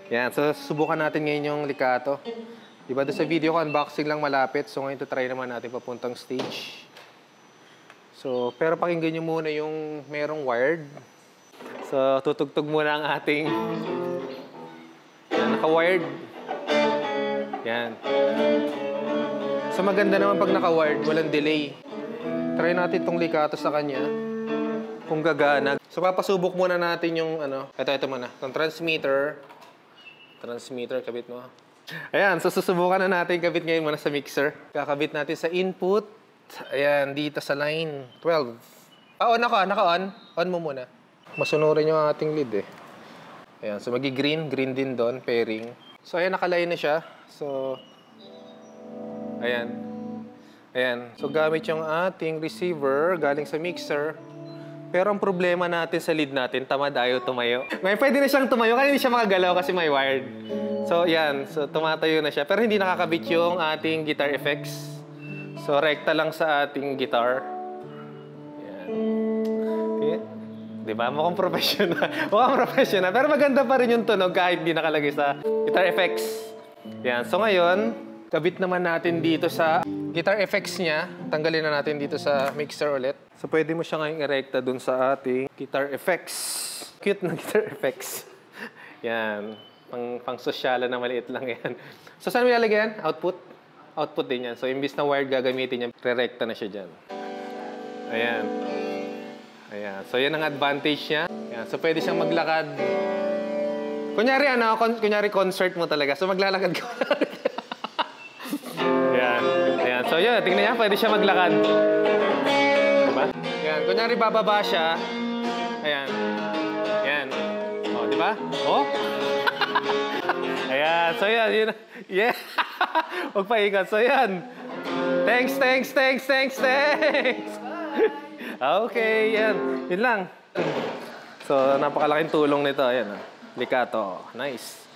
Yan, so subukan natin ngayon yung Likato. Diba doon sa video ko, unboxing lang malapit. So ngayon try naman natin papuntang stage. So, pero pakinggan nyo muna yung merong wired. So, tutugtog muna ang ating... Yan, naka-wired. Yan. So maganda naman pag naka-wired, walang delay. Try natin itong Likato sa kanya. Kung gagana. So papasubok muna natin yung ano. Ito muna. Itong transmitter. Transmitter, kabit mo. Ayan, so susubukan na natin kabit ngayon muna sa mixer. Kakabit natin sa input. Ayan, dito sa line 12. On ako, naka-on. On mo muna. Masunurin yung ating lead eh. Ayan, so magi-green. Green din doon, pairing. So ayan, naka-line na siya. So, ayan. Ayan. So gamit yung ating receiver galing sa mixer. Pero ang problema natin sa lead natin, tamad ayaw tumayo. May pwede na siyang tumayo, kaya hindi siya makagalaw kasi may wired. So, yan. So, tumatayo na siya. Pero hindi nakakabit yung ating guitar effects. So, rekta lang sa ating guitar. Yan. Okay. Diba? Mukhang professional. Mukhang professional. Pero maganda pa rin yung tunog kahit hindi nakalagay sa guitar effects. Yan. So, ngayon, kabit naman natin dito sa guitar effects niya. Tanggalin na natin dito sa mixer ulit. So, pwede mo siya ngayong erekta dun sa ating guitar effects. Cute na guitar effects. Yan. Pang-sosyalan na maliit lang yan. So, saan mo ilalagay yan? Output? Output din yan. So, imbis na wired gagamitin yan, re-recta na siya dyan. Ayan. Ayan. So, yan ang advantage niya. Ayan. So, pwede siyang maglakad. Kunyari, kunyari concert mo talaga. So, maglalakad ka. Ayan. Ayan. So, yun. Tingnan niya. Pwede siya maglakad. Diba? Ayan. Kunyari, bababa siya. Ayan. Ayan. O, diba? O? Ayan. So, yan. Yeah. Huwag paikot. So, yan. Thanks. Okay. Yan. Yun lang. So, napakalaking tulong nito. Ayan. Likato. Nice.